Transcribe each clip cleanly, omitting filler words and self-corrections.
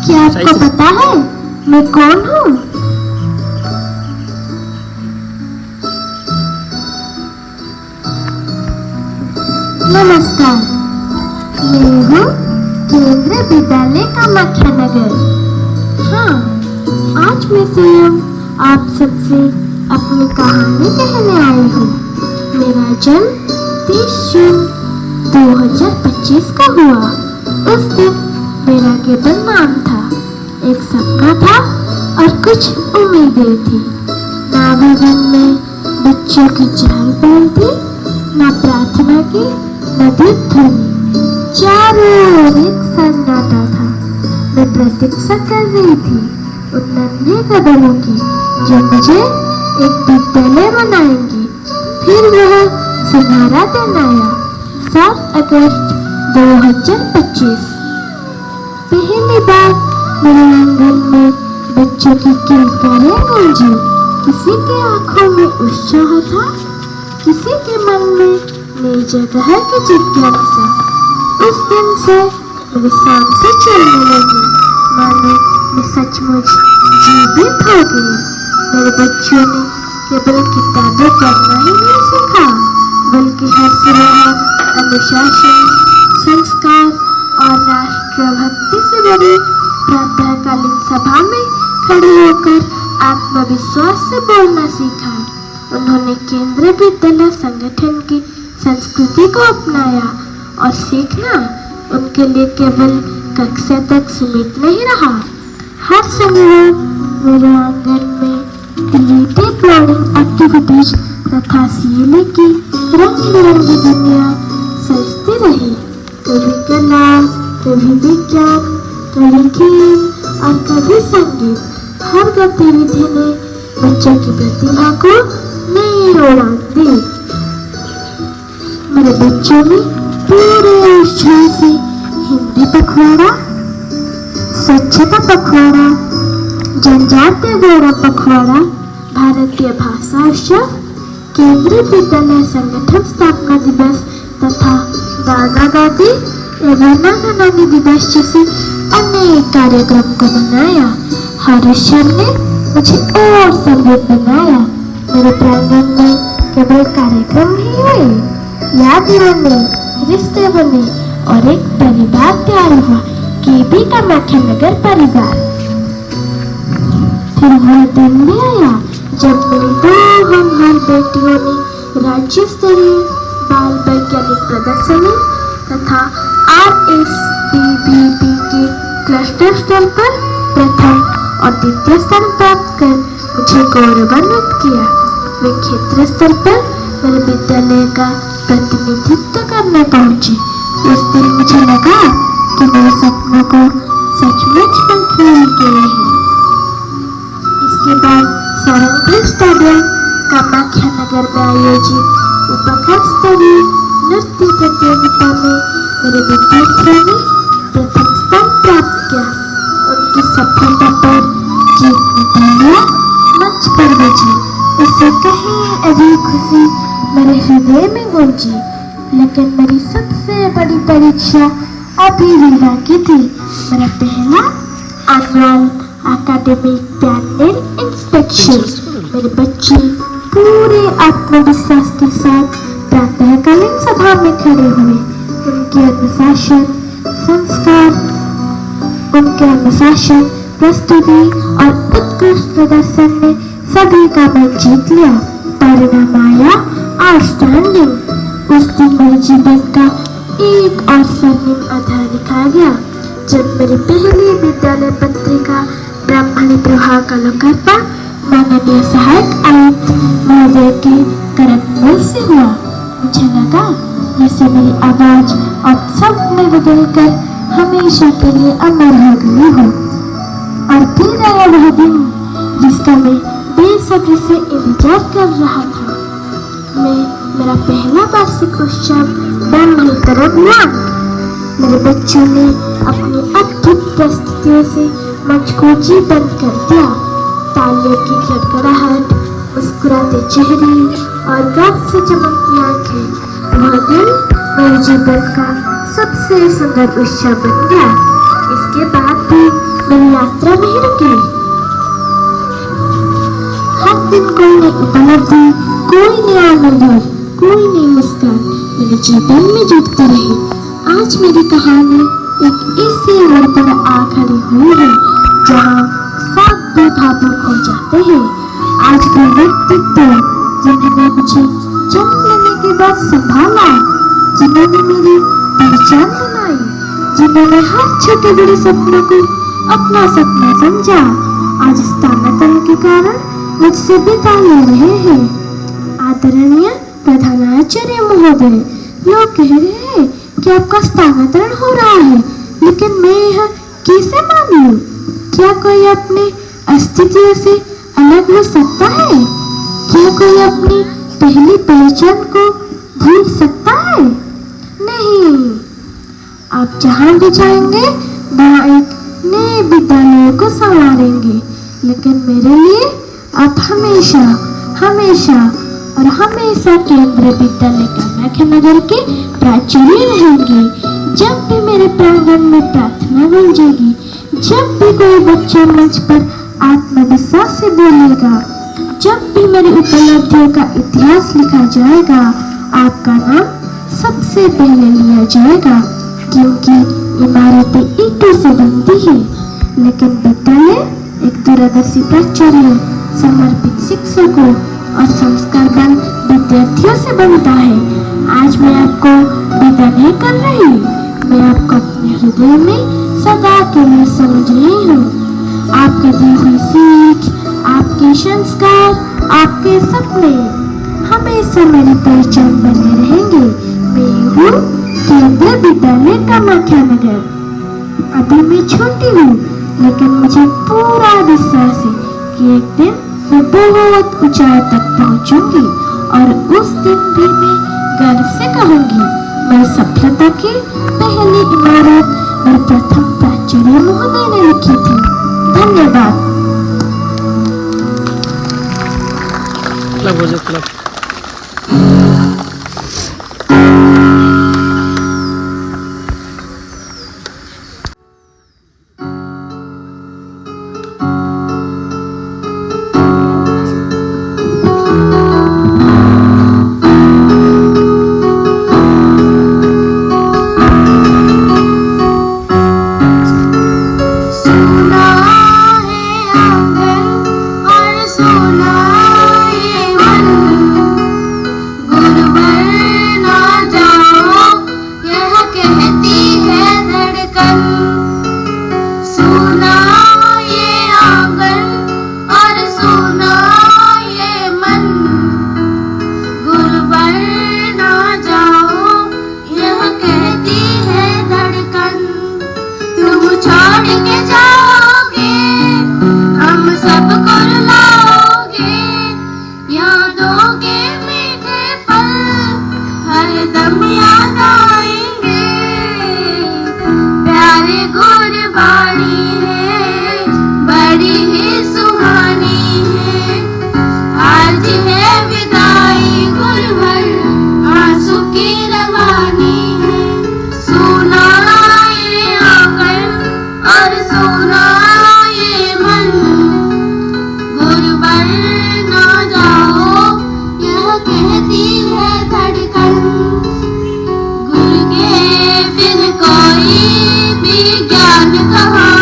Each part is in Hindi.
क्या आपको पता है मैं कौन हूँ? नमस्कार, मैं हूँ केंद्रीय विद्यालय कामाख्या नगर। हाँ, आज मैं स्वयं आप सबसे अपनी कहानी कहने आई हूँ। मेरा जन्म 30 जून 2025 को हुआ। उस दिन मेरा केवल नाम था, एक सपना था और कुछ उम्मीदें थी। ना भवन में बच्चों की चहल पहल थी, ना प्रार्थना की, न ध्वनि। चारों ओर एक सन्नाटा था। मैं प्रतीक्षा कर रही थी उन नन्हे कदमों की जो मुझे एक विद्यालय बनाएंगी। फिर वह सुनहरा दिन आया, 7 अगस्त 2025। पहली बार मेरे आंगन में बच्चों की किलकारियां गूंजी। किसी के आंखों में उत्साह था, किसी के मन में नई जगह की जिज्ञासा। उस दिन से मेरे सांसें चलने लगी, मानो मैं सचमुच जीवित हो गई। मेरे बच्चों ने केवल किताबें पढ़ना ही नहीं सीखा, बल्कि हर सुबह अनुशासन, संस्कार और राष्ट्रभक्ति से भरी प्रातःकालीन सभा में खड़े होकर आत्मविश्वास से बोलना सीखा। उन्होंने केंद्रीय विद्यालय संगठन की संस्कृति को अपनाया और सीखना उनके लिए केवल कक्षा तक सीमित नहीं रहा। हर शनिवार मेरे आंगन में क्रिएटिव लर्निंग एक्टिविटीज तथा सीएलए की रंग बिरंगी दुनिया सजती रही। कभी कला, कभी विज्ञान, कभी खेल और कभी संगीत। हर गतिविधि ने बच्चों की प्रतिभा को नई उड़ान दी। मेरे बच्चों ने पूरे उत्साह से हिंदी पखवाड़ा, स्वच्छता पखवाड़ा, जनजातीय गौरव पखवाड़ा, भारतीय भाषा उत्सव, केंद्रीय विद्यालय संगठन स्थापना दिवस तथा दादा दादी एवं नाना नानी दिवस जैसे अनेक कार्यक्रम को मनाया। हर उत्सव ने मुझे और समृद्ध बनाया। मेरे प्रांगण में केवल कार्यक्रम ही हुए, यादें बने, रिश्ते बने और एक परिवार तैयार हुआ, केबी कामाख्या नगर परिवार। फिर वह दिन भी आया जब मेरी 2 होनहार बेटियों ने राज्य स्तरीय बाल वैज्ञानिक प्रदर्शनी तथा RSDBB के क्लस्टर स्तर पर प्रथम और द्वितीय स्थान प्राप्त कर मुझे गौरवान्वित किया। वे क्षेत्र स्तर पर मेरे विद्यालय का प्रतिनिधित्व करने पहुंचे। उस दिन मुझे लगा कि मेरे सपनों को सचमुच फूल गए हैं। इसके बाद सारंगी स्टेडियम कामाख्या नगर में आयोजित उपखंड स्तरीय नृत्य प्रतियोगिता में मेरे विद्यार्थियों ने प्रथम स्थान प्राप्त किया। उनकी सफलता पर जीत की तालियां मंच पर बजी। उससे कहीं अधिक खुशी मेरे हृदय में गूंजी। लेकिन मेरी सबसे बड़ी परीक्षा अभी भी बाकी थी। मेरा पहला एनुअल एकेडमिक पैनल इंस्पेक्शन। मेरे बच्चे पूरे आत्मविश्वास के साथ प्रातःकालीन सभा में खड़े हुए। उनके अनुशासन, प्रस्तुति और उत्कृष्ट प्रदर्शन ने सभी का मन जीत लिया। परिणाम आया आउटस्टैंडिंग। उस दिन मेरे जीवन का एक और स्वर्णिम अध्याय लिखा गया जब मेरी पहली विद्यालय पत्रिका ब्राह्मणी प्रवाह का लोकार्पण माननीय सहायक आयुक्त महोदय के करकमल से हुआ। मुझे लगा जैसे मेरी आवाज और शब्द में बदलकर हमेशा के लिए अमर हो गई हो। और फिर आया वह दिन जिसका मैं बेसब्री से इंतजार कर रहा था। मेरा पहला वार्षिक उत्सव ब्राह्मणी तरफ हुआ। मेरे बच्चों ने अपनी अद्भुत प्रस्तुतियों से मंच को जीवंत कर दिया। तालियों की खड़खड़ाहट, मुस्कुराते चेहरे और गर्व से चमकती आंखें। वह दिन मेरे जीवन का सबसे सुंदर उत्सव बन गया। इसके बाद भी मेरी यात्रा नहीं रुकी। हर दिन कोई नई उपलब्धि, कोई नया अनुभव, कोई नई मुस्कान मेरे जीवन में जुटती रही। आज मेरी कहानी एक ऐसे मोड़ पर आ खड़ी हुई है जहाँ सब बेभावुक हो जाते हैं। आज वो व्यक्तित्व जिन्होंने मुझे जन्म लेने के बाद संभाला, जिन्होंने मेरी पहचान बनाई, जिन्होंने हर छोटे बड़े सपनों को अपना सपना समझा, आज स्थानांतरण के कारण मुझसे विदा ले रहे हैं। आदरणीय प्रधानाचार्य महोदय, लोग कह रहे हैं कि आपका स्थानांतरण हो रहा है, लेकिन मैं यह कैसे मान लूं? क्या कोई अपने अस्तित्व से अलग हो सकता है? क्या कोई अपनी पहली पहचान को भूल सकता है? नहीं, आप जहां भी जाएंगे वहां एक नए विद्यालय को संवारेंगे, लेकिन मेरे लिए आप हमेशा हमेशा और हमेशा केंद्रीय विद्यालय कामाख्या नगर के प्राचार्य रहेंगे। जब भी मेरे प्रांगण में प्रार्थना गूंजेगी, जब भी कोई बच्चा मंच पर आत्मविश्वास से बोलेगा, जब भी मेरी उपलब्धियों का इतिहास लिखा जाएगा, आपका नाम सबसे पहले लिया जाएगा, क्योंकि इमारतें ईंटों से बनती है, लेकिन विद्यालय एक दूरदर्शी प्राचार्य, समर्पित शिक्षकों और संस्कारवान विद्यार्थियों से बनता है। आज मैं आपको विदा नहीं कर रही, मैं आपको अपने हृदय में सदा के लिए समझ रही हूँ। आपके दी हुई सीख, आपके संस्कार, आपके सपने हमेशा मेरी पहचान बने रहेंगे। मैं हूँ केंद्रीय विद्यालय कामाख्या नगर। अभी मैं छोटी हूँ, लेकिन मुझे पूरा विश्वास है कि एक दिन मैं बहुत ऊंचाई तक पहुंचूंगी और उस दिन भी मैं गर्व से कहूंगी, मैं सफलता की पहली इमारत और प्रथम प्राचार्य महोदय ने लिखी थी। धन्यवाद। ज्ञान कहाँ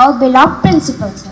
our beloved principal sir.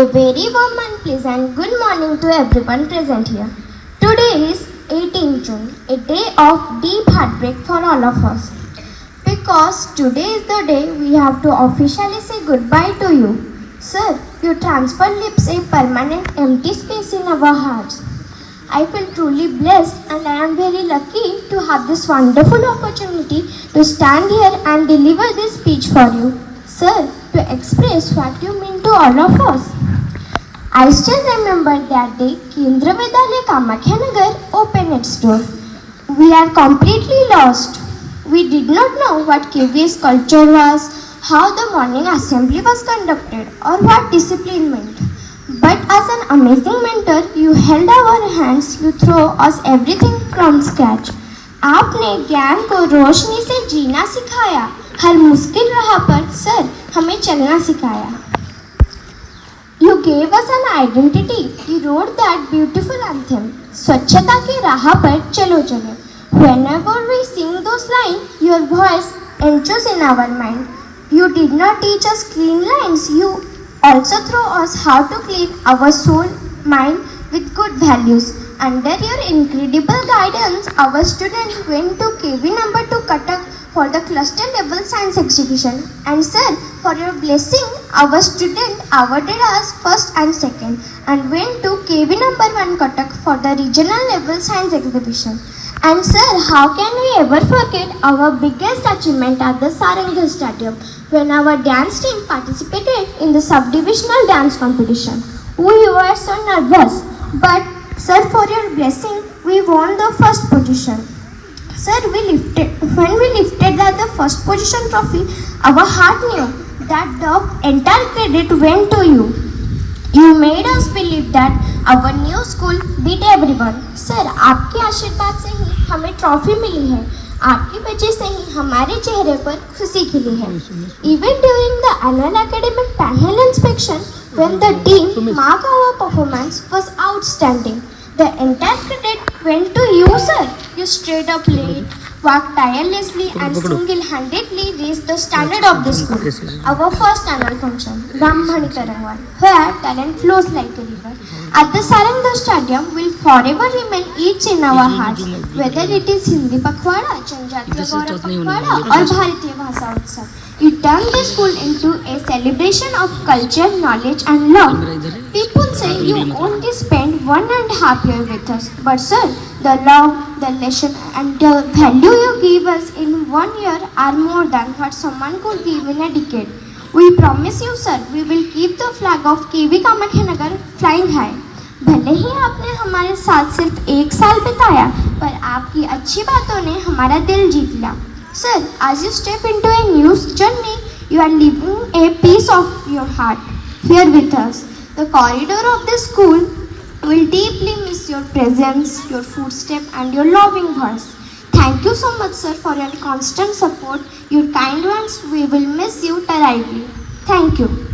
A very warm and pleasant good morning to everyone present here. Today is 18 June, a day of deep heartbreak for all of us. Because today is the day we have to officially say goodbye to you. Sir, your transfer leaves a permanent empty space in our hearts. I feel truly blessed and I am very lucky to have this wonderful opportunity to stand here and deliver this speech for you. Sir, to express what you mean to all of us. I still remember that day Kendra Vidyalaya Kamakhya opened its door. We are completely lost. We did not know what KVS culture was, how the morning assembly was conducted, or what discipline meant. But as an amazing mentor, you held our hands, you throw us everything from scratch. आपने ज्ञान को रोशनी से जीना सिखाया, हर मुश्किल राह पर सर हमें चलना सिखाया. You gave us an identity. You wrote that beautiful anthem. स्वच्छता की राह पर चलो चलो. Whenever we sing those lines, your voice enters in our mind. You did not teach us clean lines. You also throw us how to clean our soul, mind with good values. Under your incredible guidance, our students went to KV number 2 Cuttack for the cluster level science exhibition. And sir, for your blessing, our student awarded us first and second and went to KV number 1 Cuttack for the regional level science exhibition. And sir, how can we ever forget our biggest achievement at the Saranga Stadium when our dance team participated in the sub-divisional dance competition? We were so nervous, but sir, for your blessing, we won the first position. Sir, when we lifted the first position trophy, our heart knew that the entire credit went to you. You made us believe that our new school beat everyone. Sir, आपके आशीर्वाद से ही हमें ट्रॉफी मिली है. आपकी वजह से ही हमारे चेहरे पर खुशी खिली है. Even during the annual academic panel inspection, when the team marked our performance was outstanding, the entire credit went to you, sir. You stayed up late, worked tirelessly and single-handedly raised the standard of the school. Our first annual function, Brahmani Tarangwan, where talent flows like a river. At the Saranga Stadium will forever remain each in our hearts, whether it is Hindi Pakhwada, Janjatiya Gaurav Pakhwada or Bharatiya Bhasha Utsav. You turned the school into a celebration of culture, knowledge and love. People say you only spent 1.5 years with us, but sir, the love, the lesson and the value you give us in 1 year are more than what someone could give in a decade. We promise you sir, we will keep the flag of KV Kamakhya flying high. भले ही आपने हमारे साथ सिर्फ 1 साल बिताया, पर आपकी अच्छी बातों ने हमारा दिल जीत लिया. Sir, as you step into a new journey, you are leaving a piece of your heart here with us. The corridor of the school will deeply miss your presence, your footstep and your loving voice. Thank you so much sir for your constant support, your kind words. We will miss you terribly. Thank you.